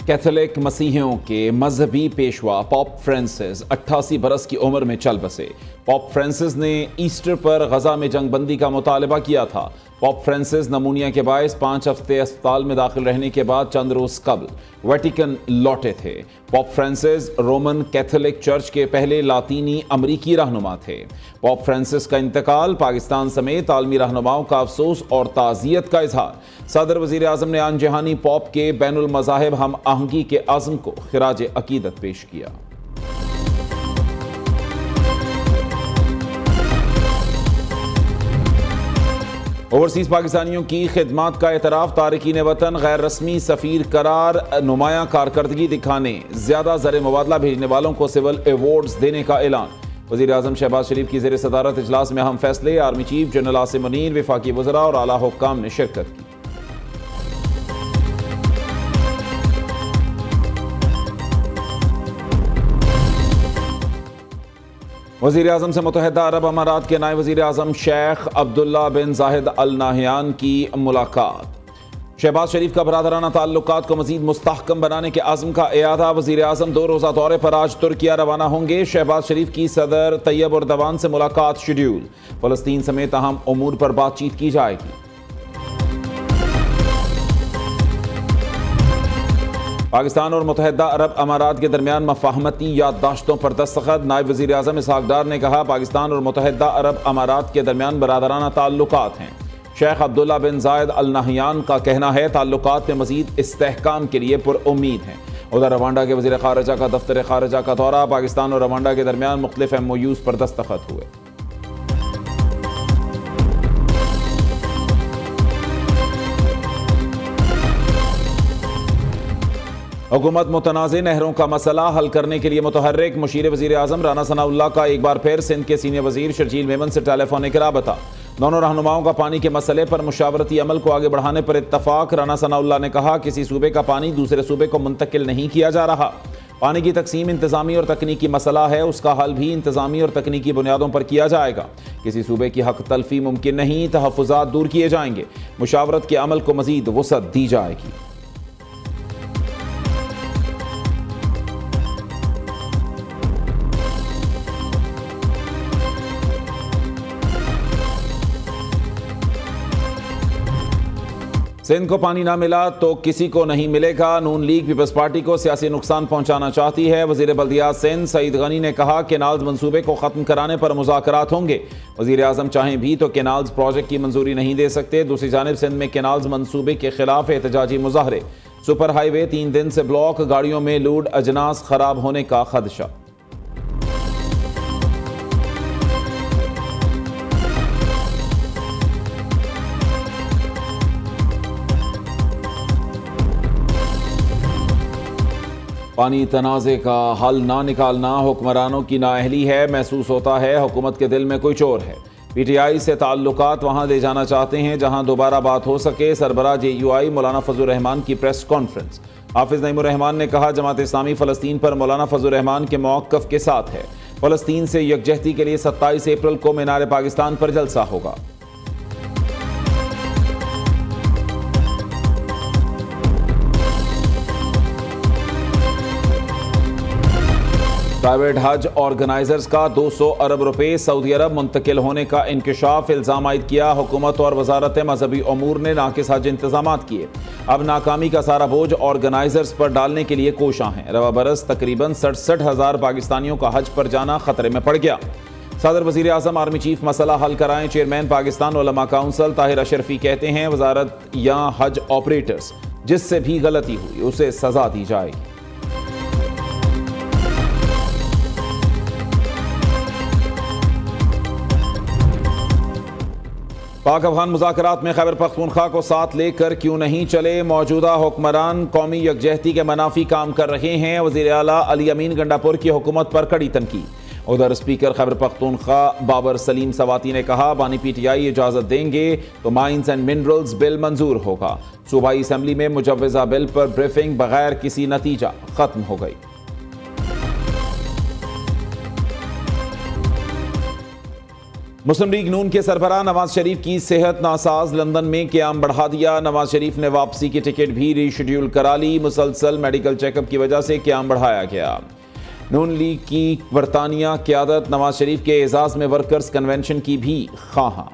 Catholic मसीहियों के मजहबी Peshwa pop Francis 88 बरस की उम्र में चल बसे। पॉप फ्रांसिस ने ईस्टर पर गजा में जंगबंदी का मुतालबा किया था। पॉप फ्रांसिस नमूनिया के बायस 5 हफ्ते अस्पताल में दाखिल रहने के बाद चंद रोज कबल वेटिकन लौटे थे। Pop Francis Roman Catholic church के पहले लातीनी अमरीकी रहनुमा थे। पॉप फ्रांसिस का इंतकाल पाकिस्तान समेत आलमी रहनुमाओं का अफसोस और ताज़ियत का इजहार। सदर वज़ीर आज़म ने आन जहानी पॉप के बैनुल मज़ाहिब हम आहंगी के अज़्म को खिराज अकीदत पेश किया। ओवरसीज पाकिस्तानियों की खिदमात का एतराफ़, तारकीन वतन गैर रस्मी सफ़ीर करार, नुमाया कारकर्दगी दिखाने ज़्यादा ज़र मुबादला भेजने वालों को सिविल एवॉर्ड्स देने का ऐलान। वज़ीर आज़म शहबाज शरीफ की ज़ेर सदारत इजलास में अहम फैसले, army chief general Asim Munir, वफाकी वज़रा और आला हुक्काम ने शिरकत की। वज़ीर आज़म से मुत्तहिदा अरब अमारात के नायब वज़ीर आज़म शेख अब्दुल्ला बिन जाहिद अल नाहयान की मुलाकात। शहबाज शरीफ का बरादराना ताल्लुकात को मज़ीद मुस्तहकम बनाने के आज़म का इयादा। वज़ीर आज़म 2 रोज़ा दौरे पर आज तुर्किया रवाना होंगे। शहबाज शरीफ की सदर तैयब उर्दवान से मुलाकात शेड्यूल। फ़लस्तीन समेत अहम उमूर पर बातचीत की जाएगी। पाकिस्तान और मुत्तहिदा अरब अमारात के दरमियान मफाहमती याददाश्तों पर दस्तखत। नायब वज़ीर आज़म इसहाक डार ने कहा, पाकिस्तान और मुत्तहिदा अरब अमारात के दरमियान बरादराना ताल्लुकात हैं। शेख अब्दुल्ला बिन जायद अल नाहयान का कहना है, ताल्लुकात में मज़ीद इस्तेहकाम के लिए पुरउम्मीद हैं। उधर रवांडा के वज़ीर ख़ारिजा का दफ्तर ख़ारिजा का दौरा। पाकिस्तान और रवांडा के दरमियान मुख्तलिफ MOUs पर दस्तखत हुए। हुकूमत मुतनाज़ नहरों का मसला हल करने के लिए मुतहर्रिक। मुशीर वज़ीर आज़म राना सनाउल्लाह का एक बार फिर सिंध के सीनियर वज़ीर शर्जील मेमन से टेलीफोनिक राबता। दोनों रहनुमाओं का पानी के मसले पर मुशावरती अमल को आगे बढ़ाने पर इत्तफाक। राना सनाउल्लाह ने कहा, किसी सूबे का पानी दूसरे सूबे को मुंतकिल नहीं किया जा रहा। पानी की तकसीम इंतज़ामी और तकनीकी मसला है, उसका हल भी इंतज़ामी और तकनीकी बुनियादों पर किया जाएगा। किसी सूबे की हक तलफी मुमकिन नहीं, तहफ़्फ़ुज़ात दूर किए जाएंगे। मुशावरत के अमल को मज़ीद वुसअत दी जाएगी। सिंध को पानी ना मिला तो किसी को नहीं मिलेगा। नून लीग पीपल्स पार्टी को सियासी नुकसान पहुंचाना चाहती है। वज़ीर बल्दियात सिंध सईद गनी ने कहा, केनाल्स मंसूबे को ख़त्म कराने पर मुज़ाकरात होंगे। वज़ीर आज़म चाहें भी तो केनाल्स प्रोजेक्ट की मंजूरी नहीं दे सकते। दूसरी जानिब सिंध में केनाल्स मंसूबे के खिलाफ एहतजाजी मुजाहरे। सुपर हाईवे 3 दिन से ब्लॉक, गाड़ियों में लूड अजनास खराब होने का खदशा। पानी तनाज़े का हल ना निकालना हुक्मरानों की नाअहली है। महसूस होता है हुकूमत के दिल में कोई चोर है। PTI से ताल्लुकात वहाँ ले जाना चाहते हैं जहाँ दोबारा बात हो सके। सरबराह JUI मौलाना फजल रहमान की प्रेस कॉन्फ्रेंस। हाफिज नईमुर रहमान ने कहा, जमात इस्लामी फ़लस्तीन पर मौलाना फजल रहमान के मौक़िफ़ के साथ है। फ़लस्तीन से यकजहती के लिए 27 अप्रैल को मीनार पाकिस्तान पर जलसा होगा। प्राइवेट हज ऑर्गेनाइजर्स का 200 अरब रुपए सऊदी अरब मुंतकिल होने का इंकशाफ। इल्ज़ाम आयद किया, हुकूमत और वजारत मजहबी अमूर ने नाकिस हज इंतजामात किए। अब नाकामी का सारा बोझ ऑर्गेनाइजर्स पर डालने के लिए कोशां हैं। रवा बरस तकरीबन 67,000 पाकिस्तानियों का हज पर जाना खतरे में पड़ गया। सदर वज़ीर आज़म आर्मी चीफ मसला हल कराएं। चेयरमैन पाकिस्तान उलमा काउंसिल ताहिर अशरफी कहते हैं, वजारत या हज ऑपरेटर्स जिससे भी गलती हुई उसे सजा दी जाएगी। पाक अफगान मुज़ाकरात में खैबर पख्तूनख्वा को साथ लेकर क्यों नहीं चले। मौजूदा हुक्मरान कौमी यकजहती के मनाफी काम कर रहे हैं। वज़ीर आला अली अमीन गंडापुर की हुकूमत पर कड़ी तनकीद। उधर स्पीकर खैबर पख्तूनख्वा बाबर सलीम सवाती ने कहा, बानी PTI इजाज़त देंगे तो माइंस एंड मिनरल्स बिल मंजूर होगा। सूबाई असम्बली में मुजव्वज़ा बिल पर ब्रीफिंग बगैर किसी नतीजा खत्म हो गई। मुस्लिम लीग नून के सरबराह नवाज शरीफ की सेहत नासाज, लंदन में क़याम बढ़ा दिया। नवाज शरीफ ने वापसी की टिकट भी रीशेड्यूल करा ली। मुसलसल मेडिकल चेकअप की वजह से क़याम बढ़ाया गया। नून लीग की बरतानिया क़यादत नवाज शरीफ के एजाज़ में वर्कर्स कन्वेंशन की भी ख्वाहां।